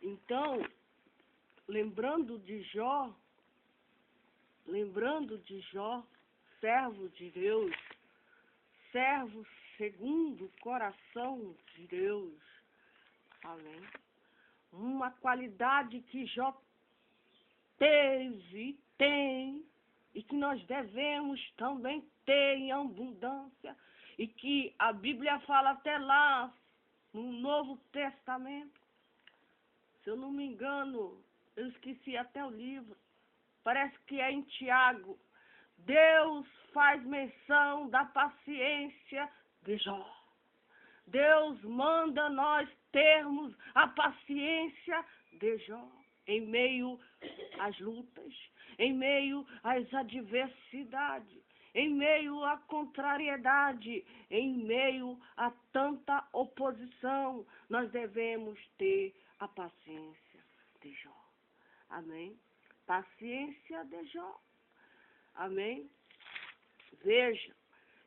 Então, lembrando de Jó, servo de Deus, servo segundo o coração de Deus. Amém. Uma qualidade que Jó teve, tem, e que nós devemos também ter em abundância, e que a Bíblia fala até lá no Novo Testamento. Se eu não me engano, eu esqueci até o livro, parece que é em Tiago. Deus faz menção da paciência de Jó. Deus manda nós termos a paciência de Jó em meio às lutas, em meio às adversidades, em meio à contrariedade, em meio a tanta oposição. Nós devemos ter a paciência de Jó. Amém? Paciência de Jó. Amém? Veja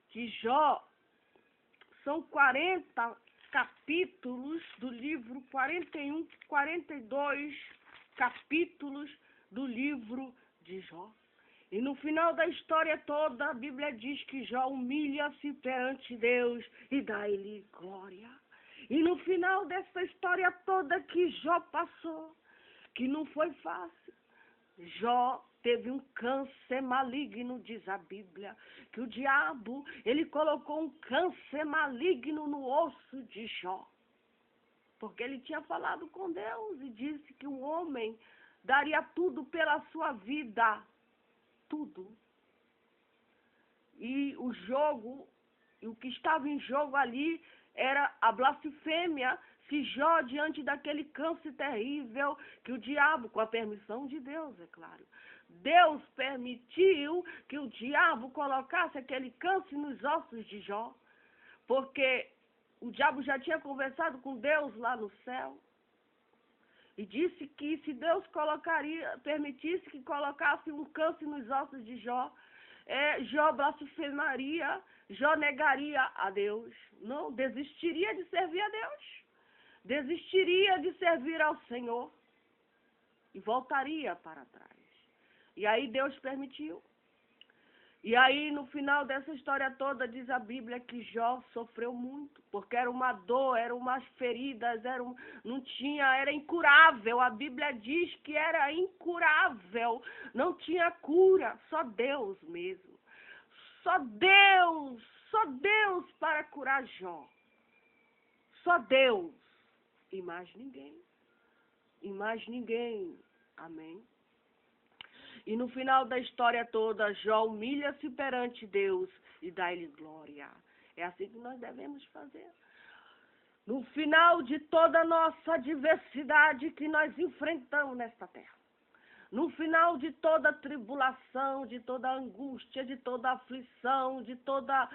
que Jó são 40 capítulos do livro, 41, 42 capítulos do livro de Jó. E no final da história toda, a Bíblia diz que Jó humilha-se perante Deus e dá-lhe glória. E no final dessa história toda que Jó passou, que não foi fácil, Jó teve um câncer maligno, diz a Bíblia, que o diabo, ele colocou um câncer maligno no osso de Jó. Porque ele tinha falado com Deus e disse que um homem daria tudo pela sua vida. Tudo. E o que estava em jogo ali era a blasfêmia. Se Jó, diante daquele câncer terrível, que o diabo, com a permissão de Deus, é claro, Deus permitiu que o diabo colocasse aquele câncer nos ossos de Jó, porque o diabo já tinha conversado com Deus lá no céu, e disse que se Deus permitisse que colocasse um câncer nos ossos de Jó, Jó blasfemaria, Jó negaria a Deus, não desistiria de servir a Deus, desistiria de servir ao Senhor e voltaria para trás. E aí Deus permitiu. E aí no final dessa história toda diz a Bíblia que Jó sofreu muito, porque era uma dor, eram umas feridas, era incurável. A Bíblia diz que era incurável, não tinha cura, só Deus mesmo. Só Deus para curar Jó. Só Deus. E mais ninguém. E mais ninguém. Amém? E no final da história toda, Jó humilha-se perante Deus e dá-lhe glória. É assim que nós devemos fazer. No final de toda a nossa adversidade que nós enfrentamos nesta terra, no final de toda tribulação, de toda angústia, de toda aflição, de toda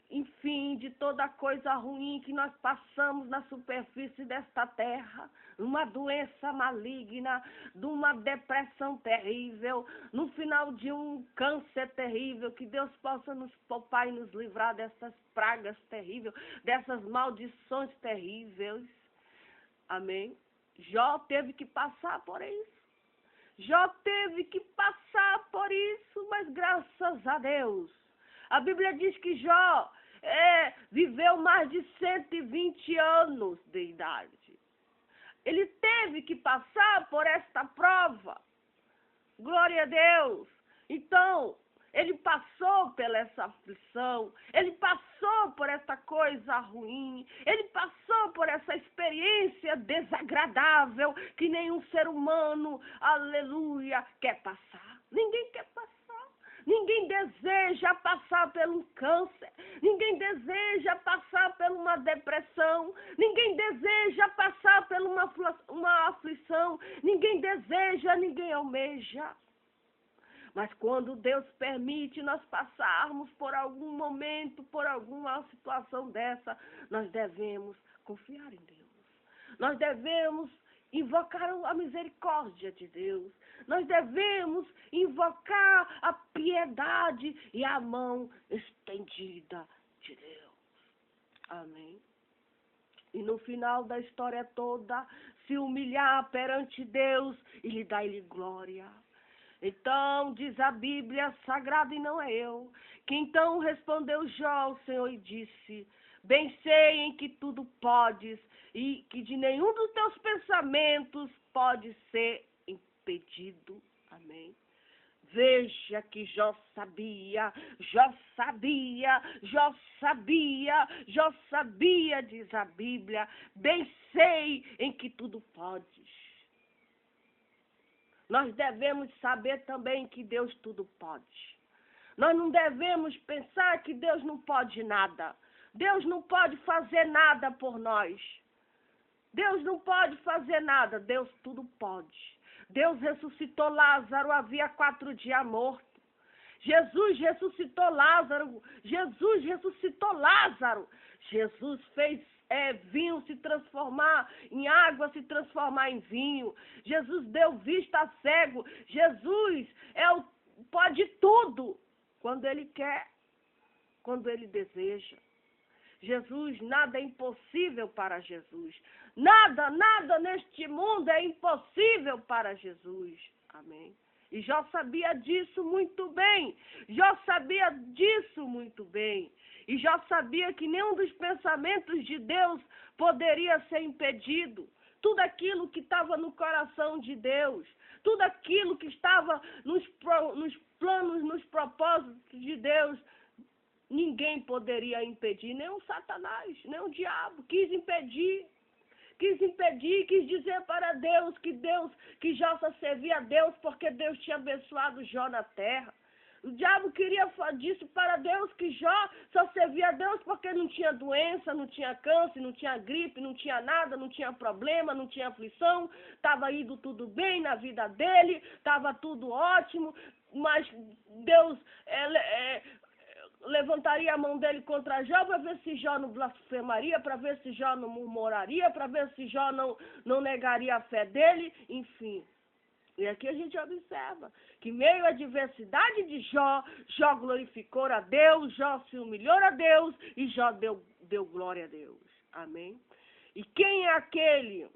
enfim, de toda coisa ruim que nós passamos na superfície desta terra, uma doença maligna, de uma depressão terrível, no final de um câncer terrível, que Deus possa nos poupar e nos livrar dessas pragas terríveis, dessas maldições terríveis. Amém? Jó teve que passar por isso. Jó teve que passar por isso, mas graças a Deus. A Bíblia diz que Jó viveu mais de 120 anos de idade. Ele teve que passar por esta prova. Glória a Deus. Então, ele passou pela essa aflição, ele passou por essa coisa ruim, ele passou por essa experiência desagradável que nenhum ser humano, aleluia, quer passar. Ninguém quer passar. Ninguém deseja passar por um câncer, ninguém deseja passar por uma depressão, ninguém deseja passar por uma aflição, ninguém deseja, ninguém almeja. Mas quando Deus permite nós passarmos por algum momento, por alguma situação dessa, nós devemos confiar em Deus. Nós devemos invocar a misericórdia de Deus. Nós devemos invocar a piedade e a mão estendida de Deus. Amém? e no final da história toda se humilhar perante Deus e lhe dar-lhe glória. Então, diz a Bíblia Sagrada, e não é eu, que então respondeu Jó ao Senhor e disse: bem sei em que tudo podes, e que de nenhum dos teus pensamentos pode ser impedido. Amém. Veja que Jó sabia, diz a Bíblia, bem sei em que tudo podes. Nós devemos saber também que Deus tudo pode. Nós não devemos pensar que Deus não pode nada. Deus não pode fazer nada por nós. Deus não pode fazer nada, Deus tudo pode. Deus ressuscitou Lázaro, havia 4 dias morto. Jesus ressuscitou Lázaro. Jesus fez vinho se transformar em água, se transformar em vinho. Jesus deu vista a cego. Jesus pode tudo quando Ele quer, quando Ele deseja. Jesus, nada é impossível para Jesus. Nada neste mundo é impossível para Jesus. Amém. E Jó sabia disso muito bem. E Jó sabia que nenhum dos pensamentos de Deus poderia ser impedido. Tudo aquilo que estava no coração de Deus, tudo aquilo que estava nos planos, nos propósitos de Deus, ninguém poderia impedir, nem o Satanás, nem o diabo quis impedir, quis dizer para Deus que Jó só servia a Deus porque Deus tinha abençoado Jó na terra. O diabo queria disso para Deus, que Jó só servia a Deus porque não tinha doença, não tinha câncer, não tinha gripe, não tinha nada, não tinha problema, não tinha aflição, estava indo tudo bem na vida dele, estava tudo ótimo, mas Deus levantaria a mão dele contra Jó para ver se Jó não blasfemaria, para ver se Jó não murmuraria, para ver se Jó não negaria a fé dele, enfim. E aqui a gente observa que meio à adversidade de Jó, Jó glorificou a Deus, Jó se humilhou a Deus e Jó deu glória a Deus. Amém? E quem é aquele,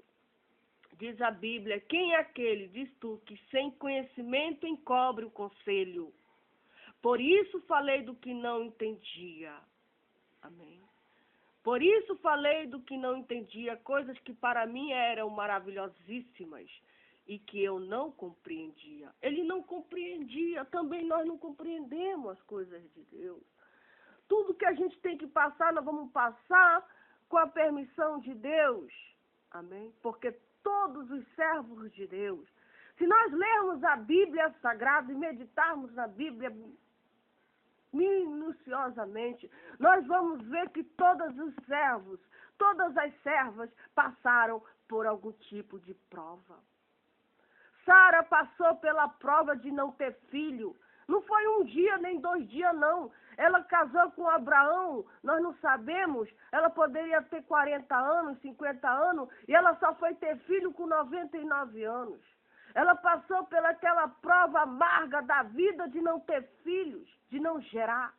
diz a Bíblia, quem é aquele, diz tu, que sem conhecimento encobre o conselho? Por isso falei do que não entendia. Amém. Por isso falei do que não entendia, coisas que para mim eram maravilhosíssimas e que eu não compreendia. Ele não compreendia, também nós não compreendemos as coisas de Deus. Tudo que a gente tem que passar, nós vamos passar com a permissão de Deus. Amém? Porque todos os servos de Deus, se nós lermos a Bíblia Sagrada e meditarmos na Bíblia minuciosamente, nós vamos ver que todos os servos, todas as servas passaram por algum tipo de prova. Sara passou pela prova de não ter filho. Não foi 1 dia, nem 2 dias, não. Ela casou com Abraão, nós não sabemos. Ela poderia ter 40 anos, 50 anos, e ela só foi ter filho com 99 anos. Ela passou pelaquela prova amarga da vida de não ter filhos, de não gerar.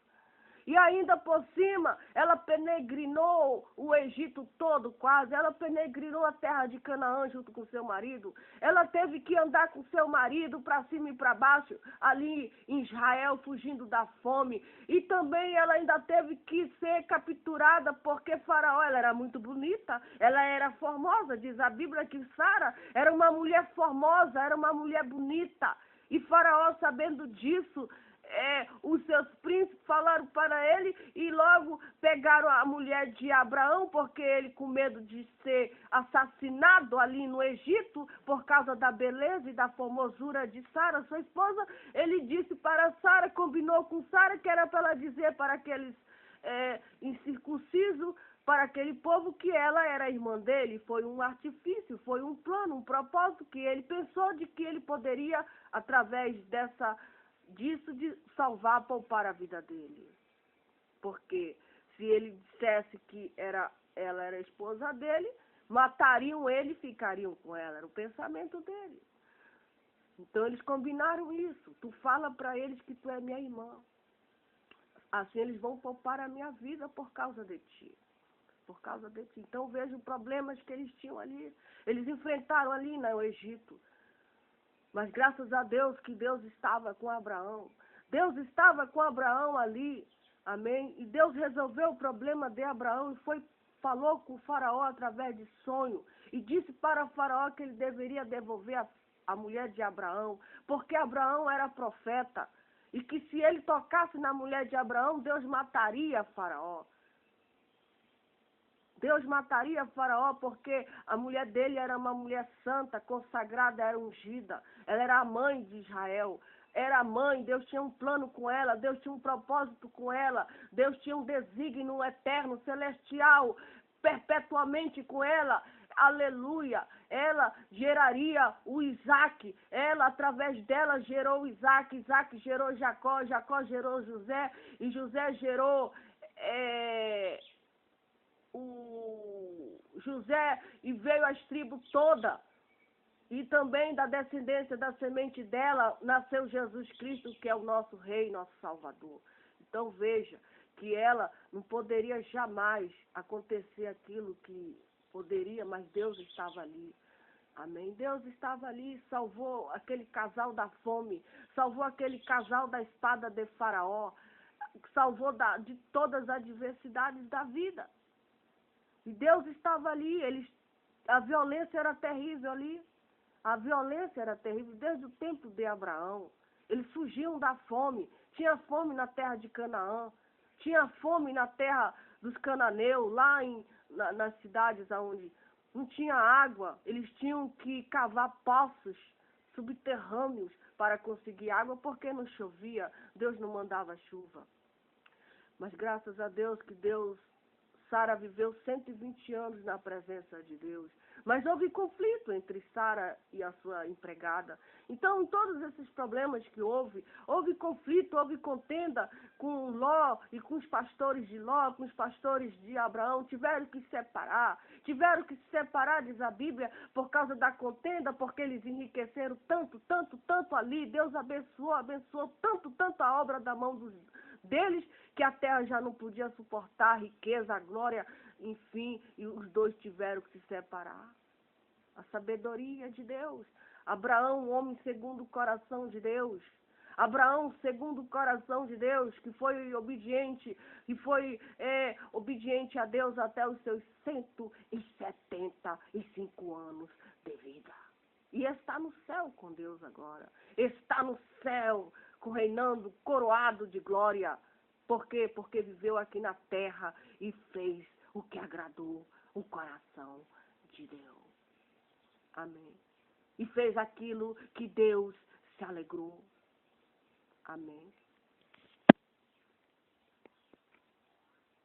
E ainda por cima, ela peregrinou o Egito todo quase, ela peregrinou a terra de Canaã junto com seu marido. Ela teve que andar com seu marido para cima e para baixo, ali em Israel, fugindo da fome. E também ela ainda teve que ser capturada, porque Faraó, ela era muito bonita, ela era formosa. Diz a Bíblia que Sara era uma mulher formosa, era uma mulher bonita. E Faraó, sabendo disso, os seus príncipes falaram para ele e logo pegaram a mulher de Abraão, porque ele, com medo de ser assassinado ali no Egito, por causa da beleza e da formosura de Sara, sua esposa, ele disse para Sara, combinou com Sara, que era para ela dizer para aqueles incircuncisos, para aquele povo, que ela era irmã dele. Foi um artifício, foi um plano, um propósito que ele pensou de que ele poderia, através disso, de salvar, poupar a vida dele. Porque se ele dissesse que ela era a esposa dele, matariam ele e ficariam com ela. Era o pensamento dele. Então eles combinaram isso. Tu fala para eles que tu é minha irmã. Assim eles vão poupar a minha vida por causa de ti. por causa de ti. Então veja os problemas que eles tinham ali. Eles enfrentaram ali no Egito. Mas graças a Deus que Deus estava com Abraão. Deus estava com Abraão ali. Amém? E Deus resolveu o problema de Abraão e falou com o faraó através de sonho. E disse para o faraó que ele deveria devolver a mulher de Abraão. Porque Abraão era profeta. E que se ele tocasse na mulher de Abraão, Deus mataria Faraó. Deus mataria Faraó porque a mulher dele era uma mulher santa, consagrada, era ungida. Ela era a mãe de Israel. Era a mãe, Deus tinha um plano com ela, Deus tinha um propósito com ela, Deus tinha um desígnio eterno, celestial, perpetuamente com ela. Aleluia, ela geraria o Isaac, ela através dela gerou o Isaac, Isaac gerou Jacó, Jacó gerou José, e José gerou o José, e veio as tribos todas, e também da descendência da semente dela nasceu Jesus Cristo, que é o nosso Rei, nosso Salvador. Então veja que ela não poderia jamais acontecer aquilo que poderia, mas Deus estava ali. Amém? Deus estava ali, salvou aquele casal da fome, salvou aquele casal da espada de Faraó, salvou de todas as adversidades da vida. E Deus estava ali, a violência era terrível ali. A violência era terrível desde o tempo de Abraão. Eles fugiam da fome. Tinha fome na terra de Canaã. Tinha fome na terra dos cananeus, lá nas cidades onde não tinha água. Eles tinham que cavar poços subterrâneos para conseguir água, porque não chovia. Deus não mandava chuva. Mas graças a Deus que Sara viveu 120 anos na presença de Deus. Mas houve conflito entre Sara e a sua empregada. Então, em todos esses problemas que houve conflito, houve contenda com Ló e com os pastores de Ló, com os pastores de Abraão. Tiveram que se separar, diz a Bíblia, por causa da contenda, porque eles enriqueceram tanto, tanto, tanto ali. Deus abençoou tanto a obra da mão deles, que a terra já não podia suportar a riqueza, a glória, enfim, e os dois tiveram que se separar. A sabedoria de Deus. Abraão, um homem segundo o coração de Deus. Abraão, segundo o coração de Deus, que foi obediente, e foi obediente a Deus até os seus 175 anos de vida. E está no céu com Deus agora. Está no céu, reinando, coroado de glória. Por quê? Porque viveu aqui na terra e fez o que agradou o coração de Deus. Amém. E fez aquilo que Deus se alegrou. Amém.